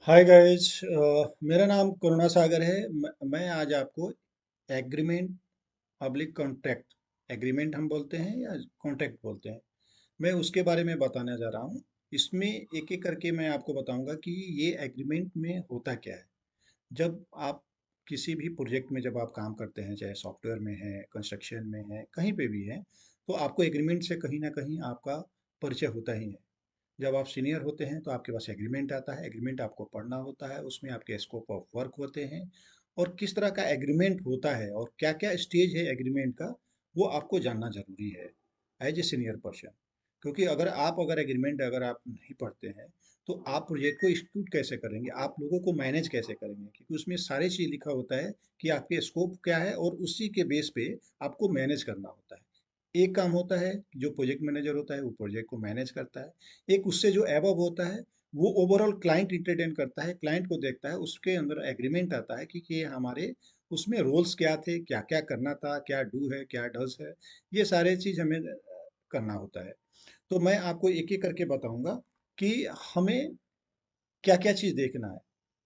Hi guys. मेरा नाम करुणा सागर है। मैं आज आपको एग्रीमेंट पब्लिक कॉन्ट्रैक्ट एग्रीमेंट हम बोलते हैं या कॉन्ट्रैक्ट बोलते हैं, मैं उसके बारे में बताने जा रहा हूँ। इसमें एक एक करके मैं आपको बताऊंगा कि ये एग्रीमेंट में होता क्या है। जब आप किसी भी प्रोजेक्ट में जब आप काम करते हैं, चाहे सॉफ्टवेयर में है, कंस्ट्रक्शन में है, कहीं पे भी है, तो आपको एग्रीमेंट से कहीं ना कहीं आपका परिचय होता ही है। जब आप सीनियर होते हैं तो आपके पास एग्रीमेंट आता है, एग्रीमेंट आपको पढ़ना होता है, उसमें आपके स्कोप ऑफ वर्क होते हैं और किस तरह का एग्रीमेंट होता है और क्या क्या स्टेज है एग्रीमेंट का, वो आपको जानना जरूरी है एज ए सीनियर पर्सन। क्योंकि अगर एग्रीमेंट अगर आप नहीं पढ़ते हैं तो आप प्रोजेक्ट को एग्जीक्यूट कैसे करेंगे, आप लोगों को मैनेज कैसे करेंगे, क्योंकि उसमें सारी चीज़ लिखा होता है कि आपके स्कोप क्या है और उसी के बेस पे आपको मैनेज करना होता है। एक काम होता है कि जो प्रोजेक्ट मैनेजर होता है वो प्रोजेक्ट को मैनेज करता है। एक उससे जो एबव होता है वो ओवरऑल क्लाइंट इंटरटेन करता है, क्लाइंट को देखता है, उसके अंदर एग्रीमेंट आता है कि ये हमारे उसमें रोल्स क्या थे, क्या क्या करना था, क्या डू है, क्या डज है, ये सारे चीज़ हमें करना होता है। तो मैं आपको एक एक करके बताऊंगा कि हमें क्या क्या चीज़ देखना है।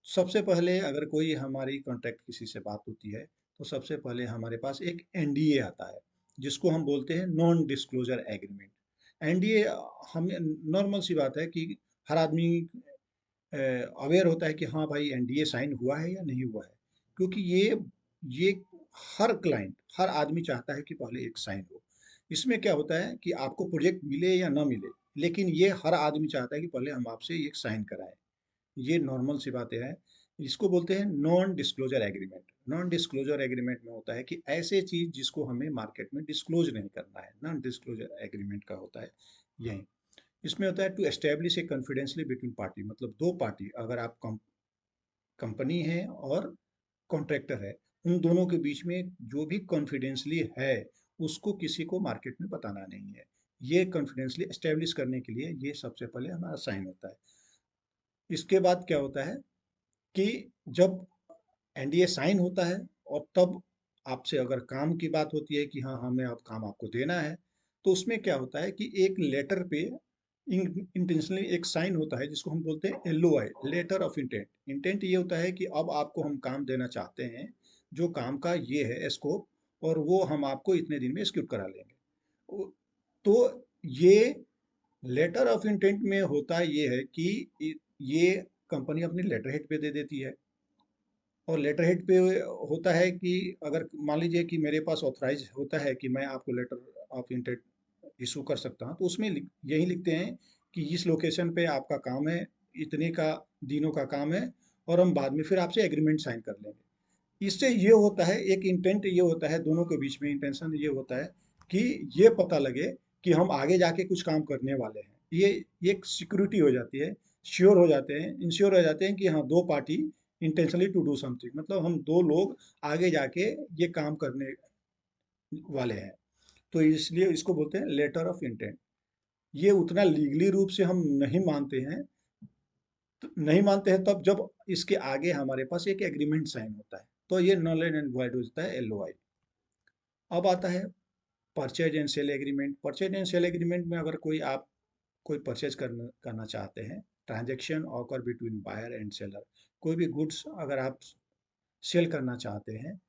सबसे पहले अगर कोई हमारी कॉन्ट्रैक्ट किसी से बात होती है तो सबसे पहले हमारे पास एक एनडीए आता है, जिसको हम बोलते हैं नॉन डिस्क्लोजर एग्रीमेंट। एनडीए, हम नॉर्मल सी बात है कि हर आदमी अवेयर होता है कि हाँ भाई एनडीए साइन हुआ है या नहीं हुआ है, क्योंकि ये हर क्लाइंट, हर आदमी चाहता है कि पहले एक साइन हो। इसमें क्या होता है कि आपको प्रोजेक्ट मिले या ना मिले, लेकिन ये हर आदमी चाहता है कि पहले हम आपसे एक साइन कराएं। ये नॉर्मल सी बातें हैं। इसको बोलते हैं non disclosure agreement. Non disclosure agreement में होता है कि ऐसे चीज जिसको हमें मार्केट में डिस्क्लोज नहीं करना है, नॉन डिस्क्लोजर एग्रीमेंट का होता है यही। इसमें होता है to establish a confidentially between party, मतलब दो पार्टी, अगर आप कंपनी है और कॉन्ट्रैक्टर है, उन दोनों के बीच में जो भी कॉन्फिडेंसली है उसको किसी को मार्केट में बताना नहीं है। ये कॉन्फिडेंसली एस्टेब्लिश करने के लिए ये सबसे पहले हमारा साइन होता है। इसके बाद क्या होता है कि जब एनडीए साइन होता है और तब आपसे अगर काम की बात होती है कि हाँ हमें अब काम आपको देना है, तो उसमें क्या होता है कि एक लेटर पे इंटेंशनली एक साइन होता है जिसको हम बोलते हैं LOI, letter of intent. Intent ये होता है कि अब आपको हम काम देना चाहते हैं, जो काम का ये है स्कोप, और वो हम आपको इतने दिन में एग्जीक्यूट करा लेंगे। तो ये लेटर ऑफ इंटेंट में होता ये है कि ये कंपनी अपनी लेटर हेड पे दे देती है। और लेटर हेड पे होता है कि अगर मान लीजिए कि मेरे पास ऑथराइज होता है कि मैं आपको लेटर ऑफ इंटेंट इशू कर सकता हूँ, तो उसमें यही लिखते हैं कि इस लोकेशन पे आपका काम है, इतने का दिनों का काम है, और हम बाद में फिर आपसे एग्रीमेंट साइन कर लेंगे। इससे ये होता है, एक इंटेंट ये होता है, दोनों के बीच में इंटेंशन ये होता है कि ये पता लगे कि हम आगे जाके कुछ काम करने वाले हैं। ये एक सिक्योरिटी हो जाती है, श्योर हो जाते हैं, इंश्योर हो जाते हैं कि हाँ दो party intentionally to do something, मतलब हम दो लोग आगे जाके ये काम करने वाले हैं। तो इसलिए इसको बोलते हैं लेटर ऑफ इंटेंट। ये उतना लीगली रूप से हम नहीं मानते हैं, तो नहीं मानते हैं तब जब इसके आगे हमारे पास एक एग्रीमेंट साइन होता है, तो ये नल एंड वॉइड होता है, एलओआई। अब आता है purchase and sale agreement. Purchase and sale agreement में अगर आप कोई परचेज करना करना चाहते हैं, transaction occur between buyer and seller, कोई भी गुड्स अगर आप सेल करना चाहते हैं,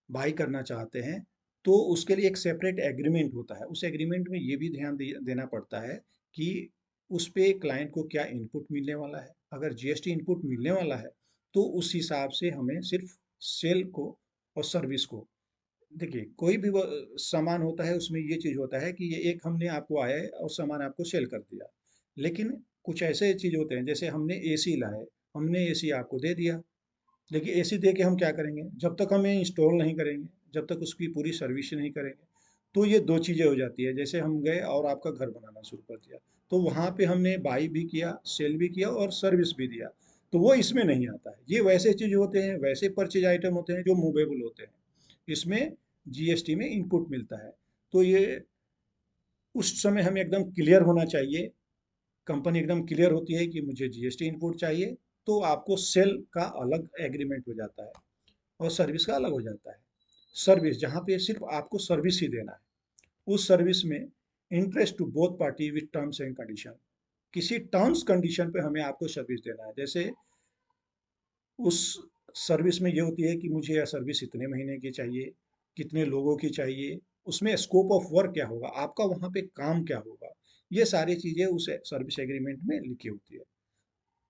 बाई करना चाहते हैं, तो उसके लिए एक सेपरेट एग्रीमेंट होता है। उस एग्रीमेंट में ये भी ध्यान देना पड़ता है कि उस पे क्लाइंट को क्या इनपुट मिलने वाला है। अगर जीएसटी इनपुट मिलने वाला है तो उस हिसाब से हमें सिर्फ सेल को और सर्विस को, देखिए कोई भी सामान होता है उसमें ये चीज़ होता है कि ये एक हमने आपको आया है और सामान आपको सेल कर दिया, लेकिन कुछ ऐसे चीज़ होते हैं जैसे हमने एसी लाए, हमने एसी आपको दे दिया, लेकिन एसी दे के हम क्या करेंगे, जब तक हमें इंस्टॉल नहीं करेंगे, जब तक उसकी पूरी सर्विस नहीं करेंगे। तो ये दो चीज़ें हो जाती है, जैसे हम गए और आपका घर बनाना शुरू कर दिया, तो वहाँ पे हमने बाई भी किया, सेल भी किया और सर्विस भी दिया, तो वो इसमें नहीं आता है। ये वैसे चीज़ होते हैं, वैसे परचेज आइटम होते हैं जो मूवेबल होते हैं, इसमें जीएसटी में इनपुट मिलता है। तो ये उस समय हमें एकदम क्लियर होना चाहिए, कंपनी एकदम क्लियर होती है कि मुझे जीएसटी इनपुट चाहिए, तो आपको सेल का अलग एग्रीमेंट हो जाता है और सर्विस का अलग हो जाता है। सर्विस जहाँ पे सिर्फ आपको सर्विस ही देना है, उस सर्विस में interest to both party with terms and condition, किसी टर्म्स कंडीशन पे हमें आपको सर्विस देना है। जैसे उस सर्विस में ये होती है कि मुझे यह सर्विस इतने महीने की चाहिए, कितने लोगों की चाहिए, उसमें स्कोप ऑफ वर्क क्या होगा, आपका वहाँ पे काम क्या होगा, ये सारी चीज़ें उस सर्विस एग्रीमेंट में लिखी होती है।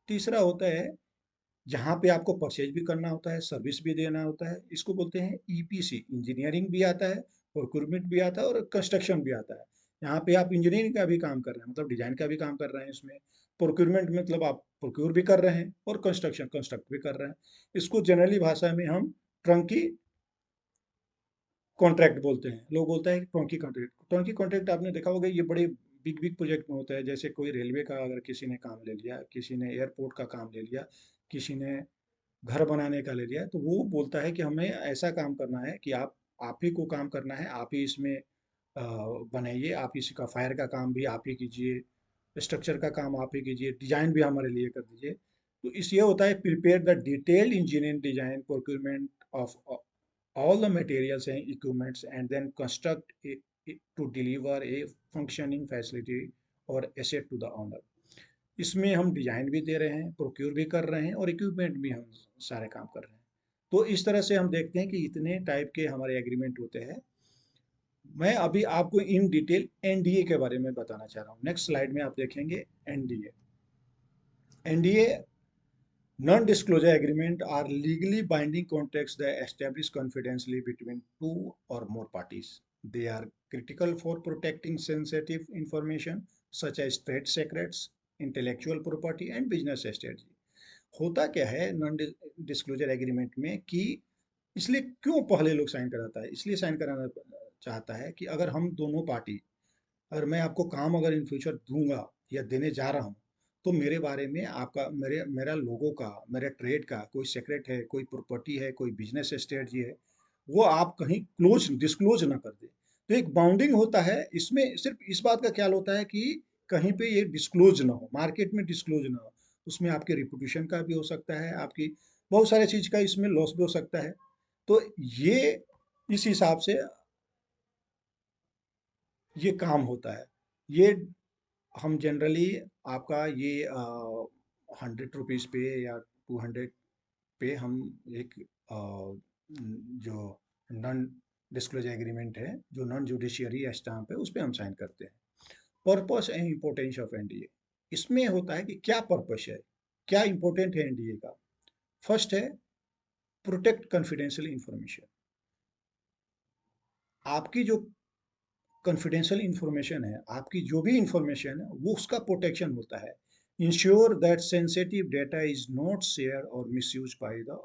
तीसरा होता है, जहाँ पे आपको परचेज भी करना होता है, सर्विस भी देना होता है, इसको बोलते हैं ईपीसी। इंजीनियरिंग भी आता है, प्रोक्यूरमेंट भी आता है और कंस्ट्रक्शन भी आता है। यहाँ पे आप इंजीनियरिंग का भी काम कर रहे हैं, मतलब डिजाइन का भी काम कर रहे हैं इसमें। प्रोक्यूरमेंट मतलब आप प्रोक्यूर भी कर रहे हैं और कंस्ट्रक्शन कंस्ट्रक्ट भी कर रहे हैं। इसको जनरली भाषा में हम ट्रंकी कॉन्ट्रैक्ट बोलते हैं। लोग बोलते हैं टर्की कॉन्ट्रैक्ट। टर्की कॉन्ट्रैक्ट आपने देखा होगा, ये बड़े बिग बिग प्रोजेक्ट में होता है। जैसे कोई रेलवे का अगर किसी ने काम ले लिया, किसी ने एयरपोर्ट का काम ले लिया, किसी ने घर बनाने का ले लिया, तो वो बोलता है कि हमें ऐसा काम करना है कि आप ही को काम करना है, आप ही इसमें बनाइए, आप इसका फायर का काम भी आप ही कीजिए, स्ट्रक्चर का काम आप ही कीजिए, डिजाइन भी हमारे लिए कर दीजिए। तो इस ये होता है, prepare the detailed engineering design procurement of all the materials and equipments and then construct it to deliver a functioning facility or asset to the owner। इसमें हम डिजाइन भी दे रहे हैं, प्रोक्योर भी कर रहे हैं और इक्विपमेंट भी हम सारे काम कर रहे हैं। तो इस तरह से हम देखते हैं कि इतने टाइप के हमारे एग्रीमेंट होते हैं। मैं अभी आपको इन डिटेल एनडीए के बारे में बताना चाह रहा हूँ। नेक्स्ट स्लाइड में आप देखेंगे NDA. NDA, non-disclosure agreement, are legally binding contracts that establish confidentiality between two or more parties. They are critical for protecting sensitive information such as trade secrets, intellectual property and business strategy। होता क्या है non disclosure agreement में कि इसलिए क्यों पहले लोग sign कराता है, इसलिए साइन कराना चाहता है कि अगर हम दोनों पार्टी, अगर मैं आपको काम अगर इन फ्यूचर दूंगा या देने जा रहा हूँ, तो मेरे बारे में आपका, मेरा लोगों का, मेरे ट्रेड का कोई सेक्रेट है, कोई प्रॉपर्टी है, कोई बिजनेस स्ट्रेटजी है, वो आप कहीं क्लोज डिस्क्लोज ना कर दे। तो एक बाउंडिंग होता है इसमें। सिर्फ इस बात का ख्याल होता है कि कहीं पे ये डिस्क्लोज ना हो, मार्केट में डिस्क्लोज ना हो। उसमें आपके रिपुटेशन का भी हो सकता है, आपकी बहुत सारे चीज का इसमें लॉस भी हो सकता है। तो ये इस हिसाब से ये काम होता है। ये हम जनरली आपका ये 100 रुपीज़ पे या 200 पे हम एक जो नॉन डिस्क्लोजर एग्रीमेंट है, जो नॉन जुडिशियरी स्टाम्प है, उस पर हम साइन करते हैं। Purpose and importance of NDA, इसमें होता है कि क्या पर्पस है, क्या इंपॉर्टेंट है एनडीए का। फर्स्ट है प्रोटेक्ट कॉन्फिडेंशियल इंफॉर्मेशन। आपकी जो कॉन्फिडेंशियल इंफॉर्मेशन है, आपकी जो भी इंफॉर्मेशन है, वो उसका प्रोटेक्शन होता है। Ensure that sensitive data is not share or misuse by the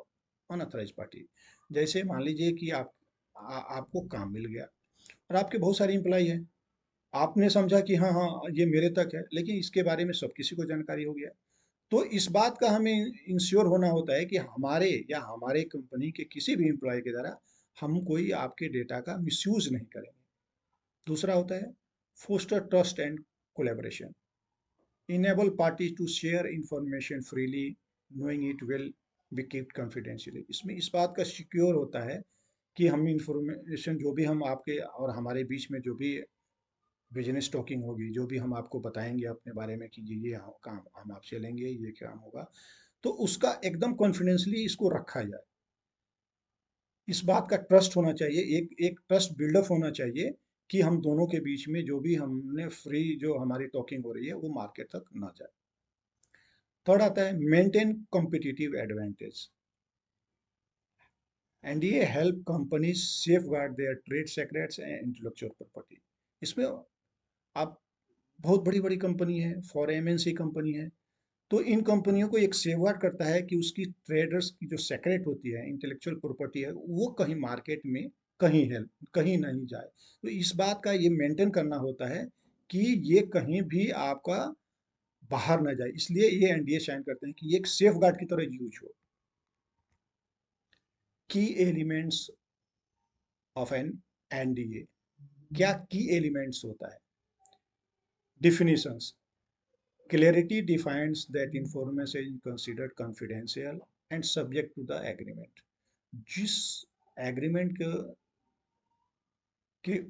unauthorise party. जैसे मान लीजिए कि आपको काम मिल गया और आपके बहुत सारे एम्प्लॉय हैं, आपने समझा कि हाँ हाँ ये मेरे तक है, लेकिन इसके बारे में सब किसी को जानकारी हो गया। तो इस बात का हमें इंश्योर होना होता है कि हमारे या हमारे कंपनी के किसी भी एम्प्लॉय के द्वारा हम कोई आपके डेटा का मिसयूज नहीं करेंगे। दूसरा होता है foster trust and collaboration. Enable party to share information freely knowing it will be kept confidentially. इसमें इस बात का सिक्योर होता है कि हम इंफॉर्मेशन जो भी हम आपके और हमारे बीच में जो भी बिजनेस टॉकिंग होगी, जो भी हम आपको बताएंगे अपने बारे में कि ये काम हम आपसे लेंगे, ये काम होगा, तो उसका एकदम कॉन्फिडेंशली इसको रखा जाए। इस बात का ट्रस्ट होना चाहिए, एक एक ट्रस्ट बिल्डअप होना चाहिए कि हम दोनों के बीच में जो भी हमने फ्री जो हमारी टॉकिंग हो रही है वो मार्केट तक ना जाए। थर्ड आता है maintain competitive advantage. NDA help companies safeguard their trade secrets and intellectual property. इसमें आप बहुत बड़ी बड़ी कंपनी है, फॉर एमएनसी कंपनी है, तो इन कंपनियों को एक सेफगार्ड करता है कि उसकी ट्रेडर्स की जो सेक्रेट होती है, इंटेलेक्चुअल प्रॉपर्टी है, वो कहीं मार्केट में कहीं है, कहीं नहीं जाए। तो इस बात का ये मेंटेन करना होता है कि ये कहीं भी आपका बाहर ना जाए, इसलिए ये एनडीए साइन करते हैं कि ये एक सेफ गार्ड की तरह यूज हो। की एलिमेंट्स ऑफ एन एनडीए, क्या की एलिमेंट्स होता है। Definitions, clarity defines that information is considered confidential and subject to the agreement। जिस एग्रीमेंट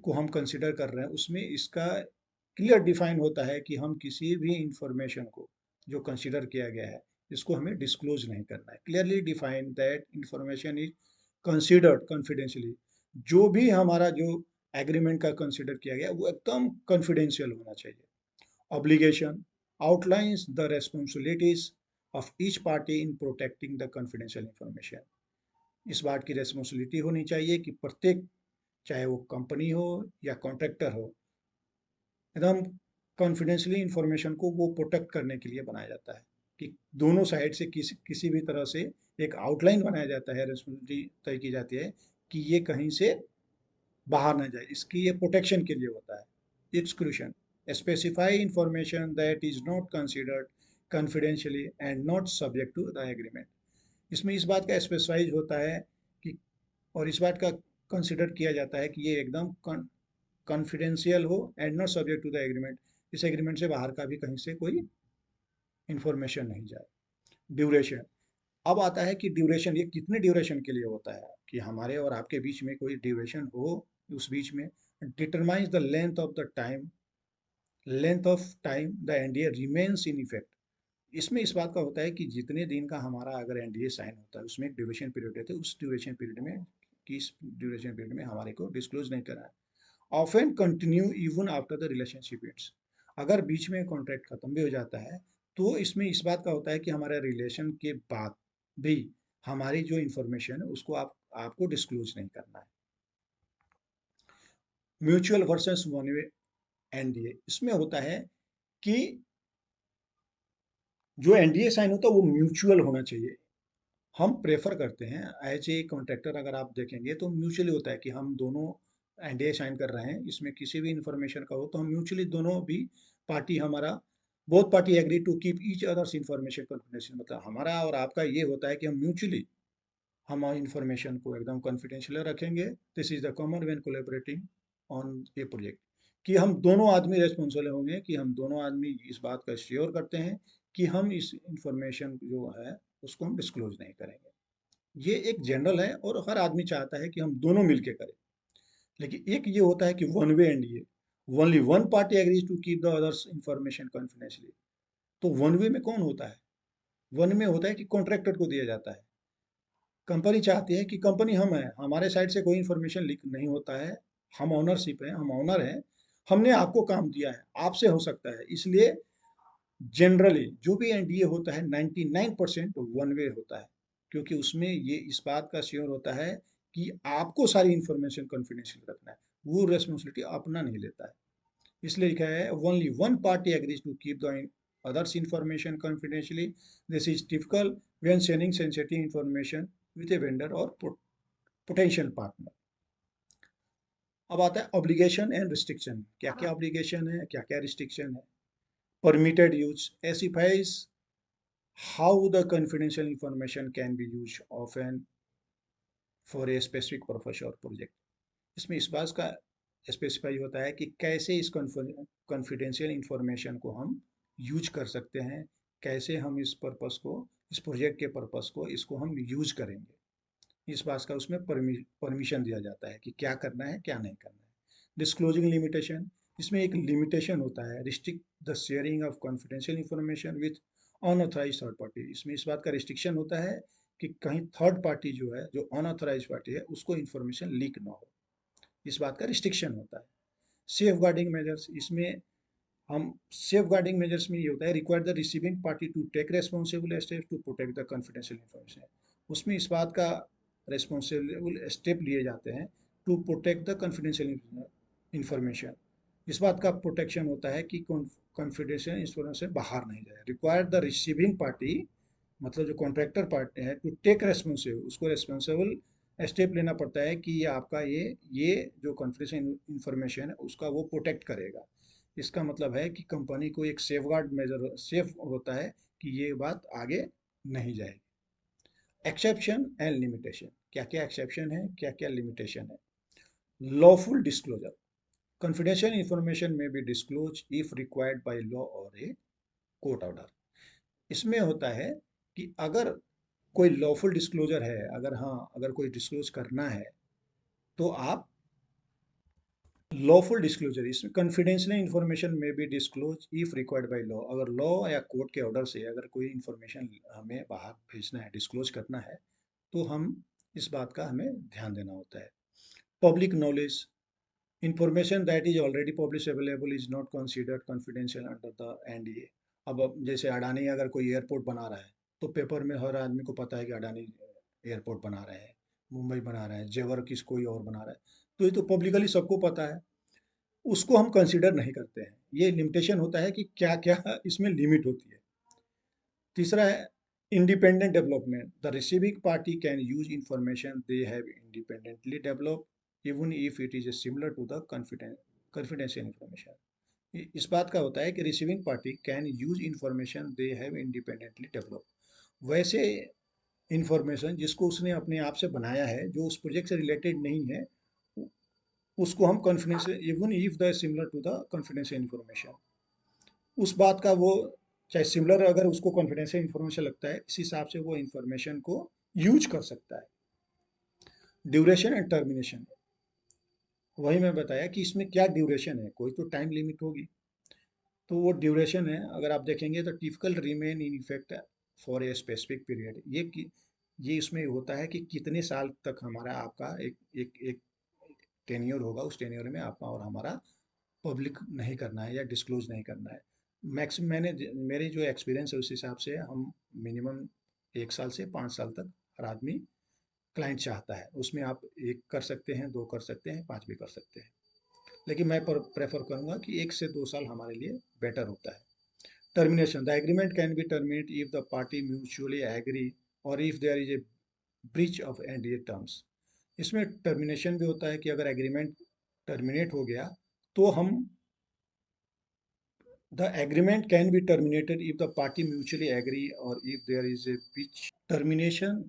को हम कंसिडर कर रहे हैं उसमें इसका क्लियर डिफाइन होता है कि हम किसी भी इंफॉर्मेशन को जो कंसिडर किया गया है इसको हमें डिस्क्लोज नहीं करना है। Clearly define that information is considered confidentiality. जो भी हमारा जो एग्रीमेंट का कंसिडर किया गया वो एकदम कॉन्फिडेंशियल होना चाहिए। Obligation outlines the responsibilities of each party in protecting the confidential information। इस बात की रेस्पॉन्सिबिलिटी होनी चाहिए कि प्रत्येक, चाहे वो कंपनी हो या कॉन्ट्रैक्टर हो, एकदम कॉन्फिडेंशियली इंफॉर्मेशन को वो प्रोटेक्ट करने के लिए बनाया जाता है कि दोनों साइड से किसी किसी भी तरह से एक आउटलाइन बनाया जाता है, रेस्पॉन्सिबिलिटी तय की जाती है कि ये कहीं से बाहर ना जाए, इसकी ये प्रोटेक्शन के लिए होता है। Exclusion specify information that is not considered confidentially and not subject to the agreement. इसमें इस बात का स्पेसिफाइज होता है कि, और इस बात का कंसिडर किया जाता है कि ये एकदम कॉन्फिडेंशियल हो and not subject to the agreement, इस एग्रीमेंट से बाहर का भी कहीं से कोई इंफॉर्मेशन नहीं जाए। ड्यूरेशन, अब आता है कि ड्यूरेशन ये कितने ड्यूरेशन के लिए होता है, कि हमारे और आपके बीच में कोई ड्यूरेशन हो उस बीच में। Determines the length of time the NDA remains in effect. इसमें इस बात का होता है कि जितने दिन का हमारा अगर एनडीए साइन होता है उसमें एक ड्यूरेशन पीरियड रहता है, उस ड्यूरेशन पीरियड में, किस ड्यूरेशन पीरियड में हमारे को डिस्क्लोज नहीं करना है। Often continue even after the relationship ends. अगर बीच में कॉन्ट्रैक्ट खत्म भी हो जाता है तो इसमें इस बात का होता है कि हमारे रिलेशन के बाद भी हमारी जो इंफॉर्मेशन है उसको आपको डिस्क्लोज नहीं करना है। Mutual versus one way NDA, इसमें होता है कि जो एनडीए साइन होता है वो म्यूचुअल होना चाहिए। हम प्रेफर करते हैं एज ए कॉन्ट्रैक्टर, अगर आप देखेंगे तो म्यूचुअली होता है कि हम दोनों एनडीए साइन कर रहे हैं, इसमें किसी भी इंफॉर्मेशन का हो तो हम म्यूचुअली दोनों भी पार्टी हमारा, both party agree to keep each others information confidential. मतलब हमारा और आपका ये होता है कि हम म्यूचुअली हम इंफॉर्मेशन को एकदम कॉन्फिडेंशियल रखेंगे। This is the common when collaborating on A project, कि हम दोनों आदमी रेस्पॉन्सिबल होंगे, कि हम दोनों आदमी इस बात का श्योर करते हैं कि हम इस इंफॉर्मेशन जो है उसको हम डिस्क्लोज नहीं करेंगे। ये एक जनरल है और हर आदमी चाहता है कि हम दोनों मिलके करें। लेकिन एक ये होता है कि one way NDA, only one party agrees to keep the others information confidentially. तो वन वे में कौन होता है? वन में होता है कि कॉन्ट्रैक्टर को दिया जाता है। कंपनी चाहती है कि कंपनी हम है, हमारे साइड से कोई इन्फॉर्मेशन लीक नहीं होता है, हम ओनरशिप है, हम ओनर हैं, हमने आपको काम दिया है, आपसे हो सकता है। इसलिए जनरली जो भी एनडीए होता है 99% वन वे होता है, क्योंकि उसमें ये इस बात का श्योर होता है कि आपको सारी इन्फॉर्मेशन कॉन्फिडेंशियल रखना है, वो रेस्पॉन्सिबिलिटी अपना नहीं लेता है। इसलिए लिखा है only one party agrees to keep the others information confidentially। This is typical when sharing sensitive information with a vendor or potential partner। अब आता है ऑब्लिगेशन एंड रिस्ट्रिक्शन, क्या क्या ऑब्लिगेशन है, क्या क्या रिस्ट्रिक्शन है। Permitted use specifies how the confidential information can be used often for a specific purpose or project। इसमें इस बात का स्पेसिफाई होता है कि कैसे इस कॉन्फिडेंशियल इंफॉर्मेशन को हम यूज कर सकते हैं, कैसे हम इस पर्पस को, इस प्रोजेक्ट के पर्पस को इसको हम यूज करेंगे। इस बात का उसमें परमिशन दिया जाता है कि क्या करना है क्या नहीं करना है। डिस्क्लोजिंग लिमिटेशन, इसमें एक लिमिटेशन होता है, restrict the sharing of confidential information with unauthorised third party. इसमें इस बात का रिस्ट्रिक्शन होता है कि कहीं थर्ड पार्टी जो है, जो अनऑथराइज पार्टी है, उसको इन्फॉर्मेशन लीक ना हो, इस बात का रिस्ट्रिक्शन होता है। सेफ गार्डिंग मेजर्स, इसमें हम सेफ गार्डिंग मेजर्स में ये होता है, require the receiving party to take responsible step to protect the confidential information. उसमें इस बात का रेस्पॉन्सिबल स्टेप लिए जाते हैं to protect the confidential information. इस बात का प्रोटेक्शन होता है कि कॉन्फिडेंशियल इंफॉर्मेशन बाहर नहीं जाए। रिक्वायर द रिसीविंग पार्टी, मतलब जो कॉन्ट्रैक्टर पार्टी है, टू टेक रेस्पॉन्सिबल, उसको रेस्पॉन्सिबल स्टेप लेना पड़ता है कि ये आपका ये जो कॉन्फिडेंशियल इंफॉर्मेशन है उसका वो प्रोटेक्ट करेगा। इसका मतलब है कि कंपनी को एक सेफ गार्ड मेजर सेफ होता है कि ये बात आगे नहीं जाएगी। एक्सेप्शन एंड लिमिटेशन, क्या क्या एक्सेप्शन है क्या क्या लिमिटेशन है। Lawful disclosure, confidential information may be disclosed if required by law or a court order। इसमें होता है कि अगर कोई लॉफुल डिस्क्लोजर है, अगर हाँ, अगर कोई डिस्क्लोज करना है तो आप लॉफुल डिस्क्लोजर, इसमें कॉन्फिडेंशियल इंफॉर्मेशन में be disclose if required by law. अगर लॉ या कोर्ट के ऑर्डर से अगर कोई इंफॉर्मेशन हमें बाहर भेजना है, डिस्क्लोज करना है, तो हम इस बात का हमें ध्यान देना होता है। Public knowledge, information that is already publish available is not considered confidential under the NDA. अब जैसे अडानी अगर कोई एयरपोर्ट बना रहा है, तो पेपर में हर आदमी को पता है कि अडानी एयरपोर्ट बना रहे हैं, मुंबई बना रहे हैं, जेवर किस कोई और बना रहा है, तो ये तो पब्लिकली सबको पता है, उसको हम कंसीडर नहीं करते हैं। ये लिमिटेशन होता है कि क्या क्या इसमें लिमिट होती है। तीसरा है independent development, the receiving party can use information they have independently develop even if it is similar to the confidential information. इस बात का होता है कि receiving party can use information they have independently develop, वैसे इंफॉर्मेशन जिसको उसने अपने आप से बनाया है, जो उस प्रोजेक्ट से रिलेटेड नहीं है, उसको हम confidential even if the similar to the confidential information, उस बात का वो चाहे सिमिलर अगर उसको कॉन्फिडेंशियल इंफॉर्मेशन लगता है, इस हिसाब से वो इंफॉर्मेशन को यूज कर सकता है। ड्यूरेशन एंड टर्मिनेशन, वही मैं बताया कि इसमें क्या ड्यूरेशन है, कोई तो टाइम लिमिट होगी, तो वो ड्यूरेशन है। अगर आप देखेंगे तो typical remain in effect for a specific period, ये इसमें होता है कि कितने साल तक हमारा आपका एक एक एक टेन्योर होगा, उस टेन्योर में आपका और हमारा पब्लिक नहीं करना है या डिस्क्लोज नहीं करना है। मैक्सिमम मेरे जो एक्सपीरियंस है उस हिसाब से हम मिनिमम 1 साल से 5 साल तक हर आदमी क्लाइंट चाहता है, उसमें आप 1 कर सकते हैं, 2 कर सकते हैं, 5 भी कर सकते हैं, लेकिन मैं प्रेफर करूंगा कि 1 से 2 साल हमारे लिए बेटर होता है। Termination, the agreement can be terminate if the party mutually agree or if there is a breach of NDA terms. इसमें टर्मिनेशन भी होता है कि अगर एग्रीमेंट टर्मिनेट हो गया, तो हम the agreement can be terminated if the party mutually agree or if there is a breach. Termination,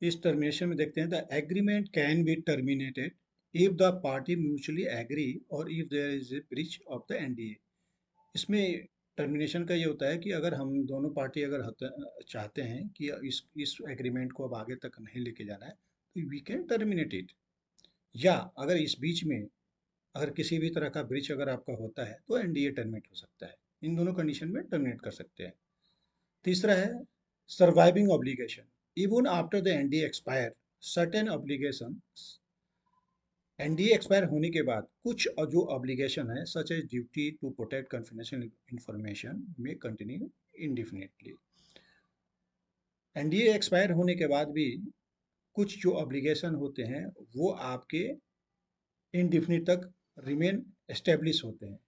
इस टर्मिनेशन में देखते हैं the agreement can be terminated if the party mutually agree or if there is a breach of the NDA. इसमें termination का ये होता है कि अगर हम दोनों पार्टी अगर चाहते हैं कि इस एग्रीमेंट को अब आगे तक नहीं लेके जाना है, तो वी कैन टर्मिनेट इट। या अगर इस बीच में अगर किसी भी तरह का ब्रीच अगर आपका होता है, तो एनडीए टर्मिनेट हो सकता है। इन दोनों कंडीशन में टर्मिनेट कर सकते हैं। तीसरा है surviving obligation, even after the NDA expire certain obligation, NDA expire होने के बाद कुछ जो ऑब्लिगेशन है such as duty to protect confidential information में कंटिन्यू इंडिफिनिटली। एनडीए एक्सपायर होने के बाद भी कुछ जो ऑब्लिगेशन होते हैं वो आपके इनडिफिनिट तक रिमेन एस्टेब्लिश होते हैं।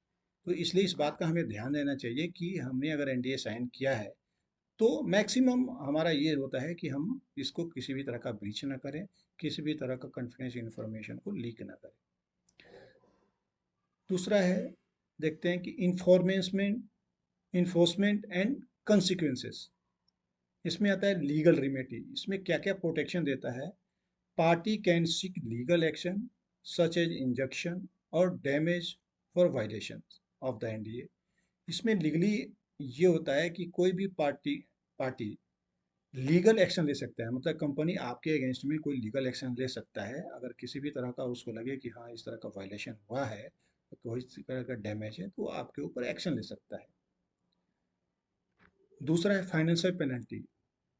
तो इसलिए इस बात का हमें ध्यान देना चाहिए कि हमने अगर एनडीए साइन किया है, तो मैक्सिमम हमारा ये होता है कि हम इसको किसी भी तरह का ब्रीच ना करें, किसी भी तरह का कॉन्फिडेंशियल इंफॉर्मेशन को लीक ना करें। दूसरा है, देखते हैं कि इन्फोर्समेंट एंड कंसिक्वेंसेस। इसमें आता है लीगल रिमेडी, इसमें क्या क्या प्रोटेक्शन देता है। Party can seek legal action such as injunction or damage for violation of the NDA. इसमें लीगली ये होता है कि कोई भी पार्टी लीगल एक्शन ले सकता है, मतलब कंपनी आपके अगेंस्ट में कोई लीगल एक्शन ले सकता है अगर किसी भी तरह का उसको लगे कि हाँ इस तरह का वायलेशन हुआ है, कोई इस तरह का डैमेज है, तो आपके ऊपर एक्शन ले सकता है। दूसरा है फाइनेंशियल पेनल्टी,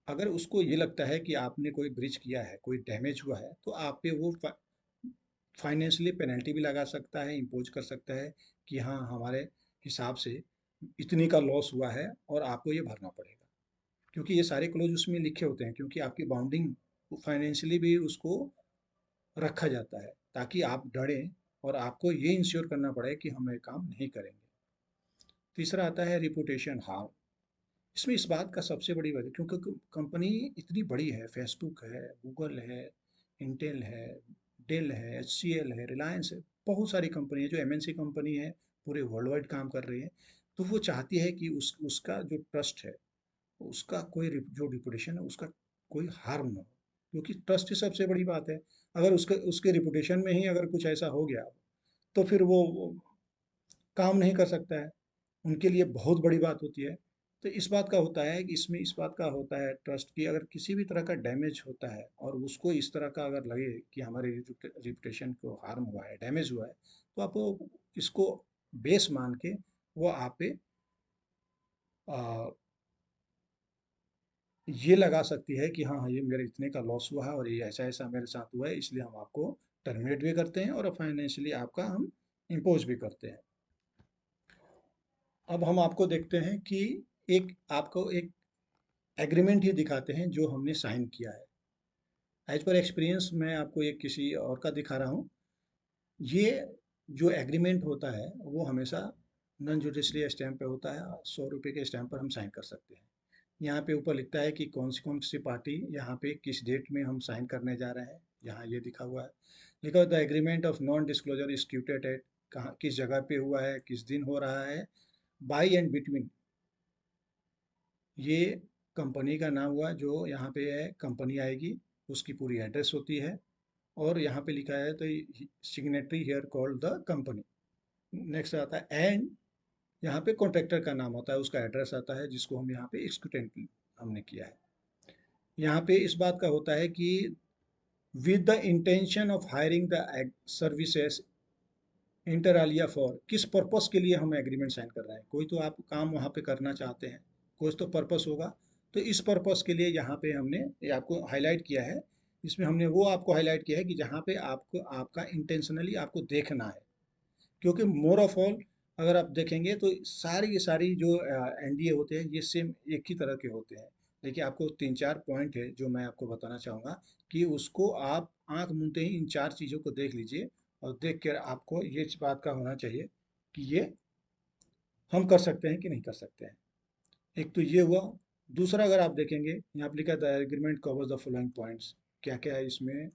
अगर उसको ये लगता है कि आपने कोई ब्रीच किया है, कोई डैमेज हुआ है, तो आप पे वो फाइनेंशियली पेनल्टी भी लगा सकता है, इम्पोज कर सकता है कि हाँ हमारे हिसाब से इतनी का लॉस हुआ है और आपको ये भरना पड़ेगा, क्योंकि ये सारे क्लोज उसमें लिखे होते हैं, क्योंकि आपकी बाउंडिंग फाइनेंशियली भी उसको रखा जाता है ताकि आप डरें और आपको ये इंश्योर करना पड़े कि हम ये काम नहीं करेंगे। तीसरा आता है रिपुटेशन हार्म, इसमें इस बात का सबसे बड़ी वजह, क्योंकि कंपनी इतनी बड़ी है, फेसबुक है, गूगल है, इंटेल है, डेल है, एचसीएल है, रिलायंस है, बहुत सारी कंपनी है जो एमएनसी कंपनी है, पूरे वर्ल्ड वाइड काम कर रही है। तो वो चाहती है कि उसका जो ट्रस्ट है, उसका कोई जो रिपुटेशन है उसका कोई हार्म ना हो, क्योंकि ट्रस्ट ही सबसे बड़ी बात है। अगर उसके उसके रिपुटेशन में ही अगर कुछ ऐसा हो गया, तो फिर वो काम नहीं कर सकता है, उनके लिए बहुत बड़ी बात होती है। तो इस बात का होता है कि इसमें इस बात का होता है ट्रस्ट की, अगर किसी भी तरह का डैमेज होता है और उसको इस तरह का अगर लगे कि हमारे रिपुटेशन को हार्म हुआ है, डैमेज हुआ है, तो आप इसको बेस मान के वो आप पे ये लगा सकती है कि हाँ हाँ, ये मेरे इतने का लॉस हुआ है और ये ऐसा ऐसा मेरे साथ हुआ है, इसलिए हम आपको टर्मिनेट भी करते हैं और फाइनेंशियली आपका हम इम्पोज भी करते हैं। अब हम आपको देखते हैं कि आपको एक एग्रीमेंट ही दिखाते हैं जो हमने साइन किया है। एज पर एक्सपीरियंस मैं आपको एक किसी और का दिखा रहा हूँ। ये जो एग्रीमेंट होता है वो हमेशा नॉन जुडिशरी स्टैम्प पे होता है, 100 रुपये के स्टैम्प पर हम साइन कर सकते हैं। यहाँ पे ऊपर लिखता है कि कौन सी पार्टी यहाँ पे किस डेट में हम साइन करने जा रहे हैं। यहाँ ये लिखा हुआ है, लिखा हुआ the agreement of non disclosure executed at, कहाँ किस जगह पे हुआ है, किस दिन हो रहा है, बाई एंड बिटवीन। ये कंपनी का नाम हुआ जो यहाँ पे है, कंपनी आएगी, उसकी पूरी एड्रेस होती है और यहाँ पे लिखा है तो signatory here called the company. Next आता है एंड, यहाँ पे कॉन्ट्रैक्टर का नाम होता है, उसका एड्रेस आता है जिसको हम यहाँ पे एक्सिक्यूटेंट हमने किया है। यहाँ पे इस बात का होता है कि with the intention of hiring the services inter Alia for, किस पर्पस के लिए हम एग्रीमेंट साइन कर रहे हैं। कोई तो आप काम वहाँ पे करना चाहते हैं, कुछ तो पर्पस होगा, तो इस पर्पस के लिए यहाँ पे हमने ये आपको हाईलाइट किया है। इसमें हमने वो आपको हाईलाइट किया है कि जहाँ पे आपको आपका इंटेंशनली आपको देखना है, क्योंकि मोर ऑफ ऑल अगर आप देखेंगे तो सारी की सारी जो एनडीए होते हैं ये सेम एक ही तरह के होते हैं। देखिए आपको 3-4 पॉइंट है जो मैं आपको बताना चाहूँगा कि उसको आप आंख मूंदते ही इन 4 चीज़ों को देख लीजिए और देख कर आपको ये इस बात का होना चाहिए कि ये हम कर सकते हैं कि नहीं कर सकते हैं। एक तो ये हुआ। दूसरा अगर आप देखेंगे यहाँ पर लिखा था agreement covers the following points, क्या क्या है इसमें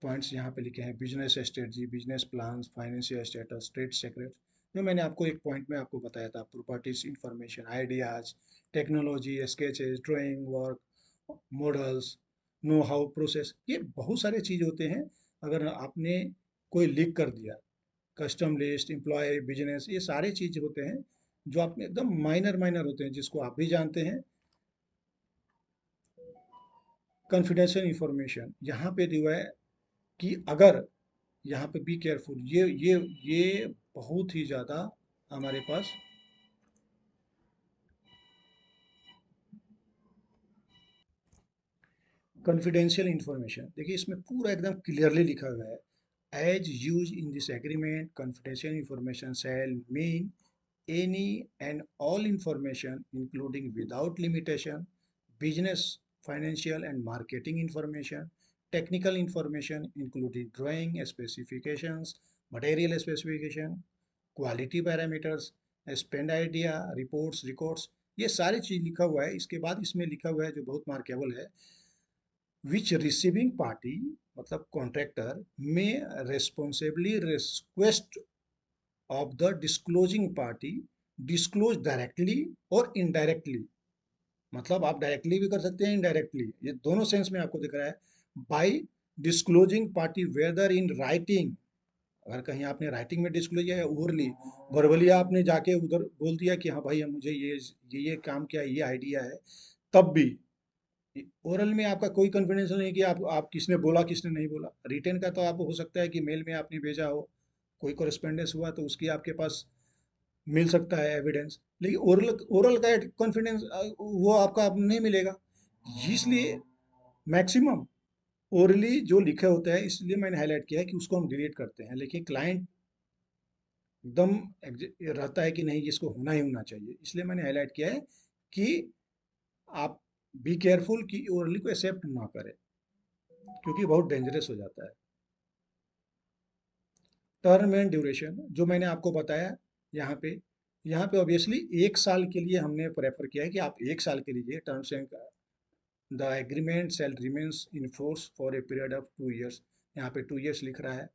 पॉइंट्स यहाँ पे लिखे हैं, business strategy, business plan, financial status, trade secret, जो मैंने आपको एक पॉइंट में आपको बताया था, properties information, ideas, technology, sketches, drawing work, models, know how process, ये बहुत सारे चीज़ होते हैं। अगर आपने कोई लिख कर दिया, कस्टम लिस्ट, एम्प्लॉय, बिजनेस, ये सारे चीज़ होते हैं जो आप में एकदम माइनर माइनर होते हैं जिसको आप भी जानते हैं। कॉन्फिडेंशियल इंफॉर्मेशन यहाँ पे दिया है कि अगर यहाँ पे बी केयरफुल, ये बहुत ही ज़्यादा हमारे पास कॉन्फिडेंशियल इंफॉर्मेशन, देखिए इसमें पूरा एकदम क्लियरली लिखा हुआ है, as used in this agreement confidential information shall mean any and all information including without limitation business, financial and marketing information, technical information including drawing specifications, material specification, quality parameters, spend idea, reports, records, ये सारी चीज़ लिखा हुआ है। इसके बाद इसमें लिखा हुआ है जो बहुत मार्केबल है, विच रिसीविंग पार्टी मतलब कॉन्ट्रैक्टर में responsibly request of the disclosing party disclose directly और इनडायरेक्टली, मतलब आप डायरेक्टली भी कर सकते हैं, इनडायरेक्टली, ये दोनों सेंस में आपको दिख रहा है। By disclosing party whether in writing, अगर कहीं आपने राइटिंग में डिस्क्लोज किया है, ओरली वर्बली आपने जाके उधर बोल दिया कि हाँ भाई मुझे ये काम किया, ये आइडिया है, तब भी ओरल में आपका कोई कॉन्फिडेंस नहीं कि आप किसने बोला किसने नहीं बोला। रिटेन का तो आप हो सकता है कि मेल में आपने भेजा हो, कोई कॉरेस्पेंडेंस हुआ तो उसकी आपके पास मिल सकता है एविडेंस, लेकिन ओरल ओरल का कॉन्फिडेंस वो आपका नहीं मिलेगा। इसलिए मैक्सिमम ओरली जो लिखे होते हैं, इसलिए मैंने हाईलाइट किया है कि उसको हम डिलीट करते हैं, लेकिन क्लाइंट एकदम रहता है कि नहीं इसको होना ही होना चाहिए, इसलिए मैंने हाईलाइट किया है कि आप बी केयरफुल कि ओरली को एक्सेप्ट ना करें, क्योंकि बहुत डेंजरस हो जाता है। टर्म एंड ड्यूरेशन जो मैंने आपको बताया यहाँ पे ऑब्वियसली 1 साल के लिए हमने प्रेफर किया है कि आप 1 साल के लिए terms and the agreement shall remains in force for a period of 2 years. यहाँ पे 2 ईयर्स लिख रहा है,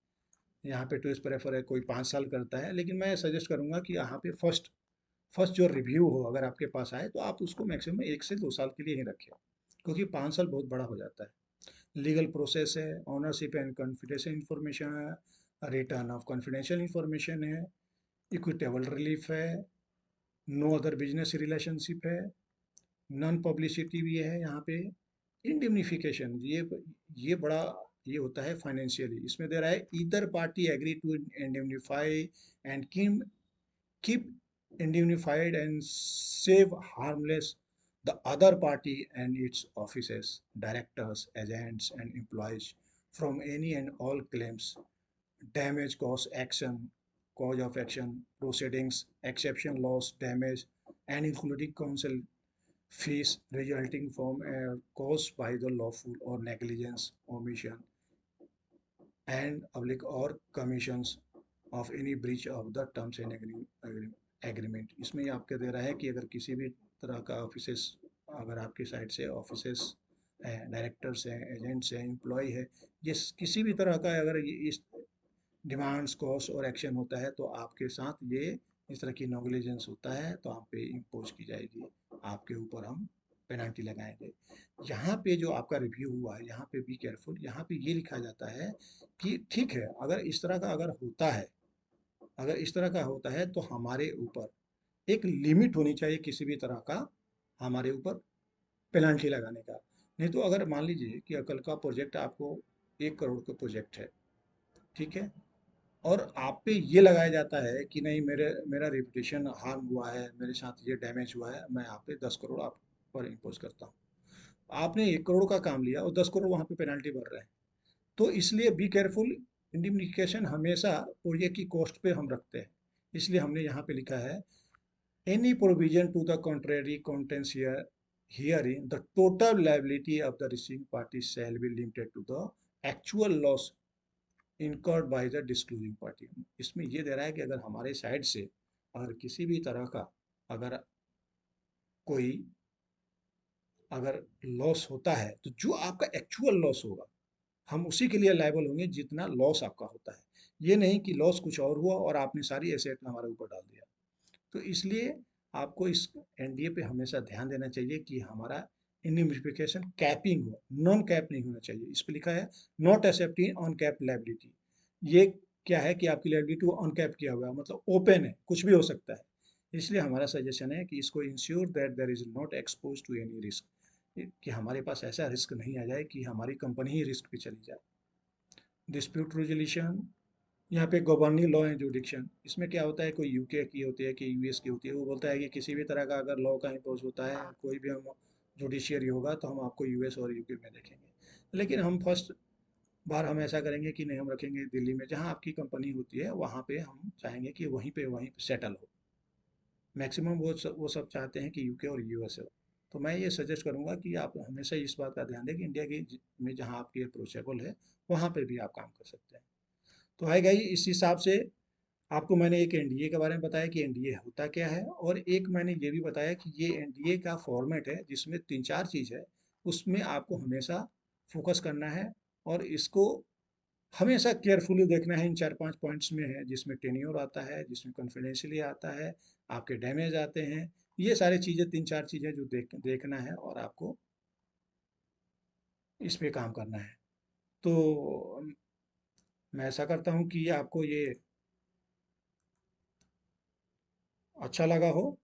यहाँ पे 2 ईयर्स प्रेफर है, कोई 5 साल करता है, लेकिन मैं सजेस्ट करूंगा कि यहाँ पे फर्स्ट फर्स्ट जो रिव्यू हो अगर आपके पास आए तो आप उसको मैक्सिमम 1 से 2 साल के लिए ही रखें, क्योंकि 5 साल बहुत बड़ा हो जाता है। लीगल प्रोसेस है, ऑनरशिप एंड कॉन्फिडेंशियल इंफॉर्मेशन है, रिटर्न ऑफ कॉन्फिडेंशियल इंफॉर्मेशन है, इक्विटेबल रिलीफ है, नो अदर बिजनेस रिलेशनशिप है, नॉन पब्लिसिटी भी है यहाँ पे, इंडिम्निफिकेशन, ये बड़ा ये होता है फाइनेंशियली। इसमें दे रहा है either party agree to indemnify and keep indemnified and save harmless the other party and its officers, directors, agents, and employees from any and all claims, damage, cause of action, proceedings, exception, loss, damage, and including counsel fees resulting from a cause by the lawful or negligence, omission, and oblique or commissions of any breach of the terms and agreement. इसमें ये आपके दे रहा है कि अगर किसी भी तरह का ऑफिसेस, अगर आपकी साइड से ऑफिसेस हैं, डायरेक्टर्स हैं, एजेंट्स हैं, एम्प्लॉय है, ये किसी भी तरह का अगर ये इस डिमांड्स कॉस्ट और एक्शन होता है तो आपके साथ ये इस तरह की नॉग्लिजेंस होता है तो आप पे इम्पोज की जाएगी, आपके ऊपर हम पेनल्टी लगाएंगे। यहाँ पे जो आपका रिव्यू हुआ है, यहाँ पे बी केयरफुल, यहाँ पे ये लिखा जाता है कि ठीक है, अगर इस तरह का अगर होता है, अगर इस तरह का होता है तो हमारे ऊपर एक लिमिट होनी चाहिए किसी भी तरह का हमारे ऊपर पेनल्टी लगाने का। नहीं तो अगर मान लीजिए कि कल का प्रोजेक्ट आपको 1 करोड़ का प्रोजेक्ट है, ठीक है, और आप पे ये लगाया जाता है कि नहीं मेरे मेरा रेपुटेशन हार्म हुआ है, मेरे साथ ये डैमेज हुआ है, मैं आप पे 10 करोड़ आप पर इम्पोज करता हूँ। आपने 1 करोड़ का काम लिया और 10 करोड़ वहाँ पे पेनल्टी भर रहे हैं। तो इसलिए बी केयरफुल, इंडिम्निफिकेशन हमेशा प्रोजेक्ट की कॉस्ट पे हम रखते हैं। इसलिए हमने यहाँ पे लिखा है any provision to the contrary contains hearing the total liability of the receiving party shall be limited to the actual loss incurred by the disclosing party. इसमें ये दे रहा है कि अगर हमारे साइड से अगर किसी भी तरह का अगर कोई अगर लॉस होता है तो जो आपका एक्चुअल लॉस होगा हम उसी के लिए लायबल होंगे जितना लॉस आपका होता है। ये नहीं कि लॉस कुछ और हुआ और आपने सारी एसेट हमारे ऊपर डाल दिया। तो इसलिए आपको इस एनडीए पे हमेशा ध्यान देना चाहिए कि हमारा इंडिम्निफिकेशन कैपिंग हो, नॉन कैप नहीं होना चाहिए। इस पर लिखा है not accepting on cap liability. ये क्या है कि आपकी लायबिलिटी वो अनकैप किया हुआ है, मतलब ओपन है, कुछ भी हो सकता है। इसलिए हमारा सजेशन है कि इसको ensure that there is not expose to any risk, कि हमारे पास ऐसा रिस्क नहीं आ जाए कि हमारी कंपनी ही रिस्क पे चली जाए। डिस्प्यूट रेजोल्यूशन, यहाँ पे गवर्निंग लॉ एंड जुडिक्शन, इसमें क्या होता है, कोई यूके की होती है कि यूएस की होती है, वो बोलता है कि किसी भी तरह का अगर लॉ का इम्पोज होता है, कोई भी हम जुडिशियरी होगा तो हम आपको यूएस और यूके में देखेंगे। लेकिन हम फर्स्ट बार हम ऐसा करेंगे कि नहीं, हम रखेंगे दिल्ली में, जहाँ आपकी कंपनी होती है वहाँ पे हम चाहेंगे कि वहीं पे सेटल हो। मैक्सिमम वो सब चाहते हैं कि यूके और यूएस हो। तो मैं ये सजेस्ट करूंगा कि आप हमेशा इस बात का ध्यान दें कि इंडिया की में जहाँ आपकी अप्रोचेबल है वहाँ पे भी आप काम कर सकते हैं। तो हाय गाइस, इस हिसाब से आपको मैंने एक एनडीए के बारे में बताया कि एनडीए होता क्या है, और एक मैंने ये भी बताया कि ये एनडीए का फॉर्मेट है जिसमें 3-4 चीज़ है, उसमें आपको हमेशा फोकस करना है। और इसको हमेशा केयरफुली देखना है। इन 4-5 पॉइंट्स में है जिसमें टेन्योर आता है, जिसमें कॉन्फिडेंशियली आता है, आपके डैमेज आते हैं। ये सारी चीज़ें 3-4 चीज़ें जो देखना है और आपको इस पे काम करना है। तो मैं ऐसा करता हूँ कि आपको ये अच्छा लगा हो,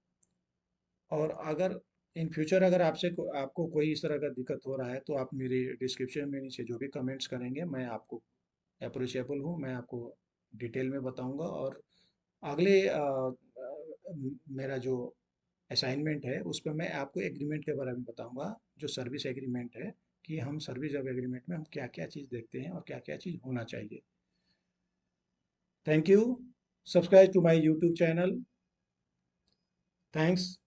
और अगर इन फ्यूचर अगर आपको कोई इस तरह का दिक्कत हो रहा है तो आप मेरे डिस्क्रिप्शन में नीचे जो भी कमेंट्स करेंगे मैं आपको अप्रोचेबल हूँ, मैं आपको डिटेल में बताऊंगा। और अगले मेरा जो असाइनमेंट है उस पर मैं आपको एग्रीमेंट के बारे में बताऊंगा, जो सर्विस एग्रीमेंट है, कि हम सर्विस जब एग्रीमेंट में हम क्या क्या चीज़ देखते हैं और क्या क्या चीज़ होना चाहिए। Thank you. Subscribe to my YouTube channel. Thanks.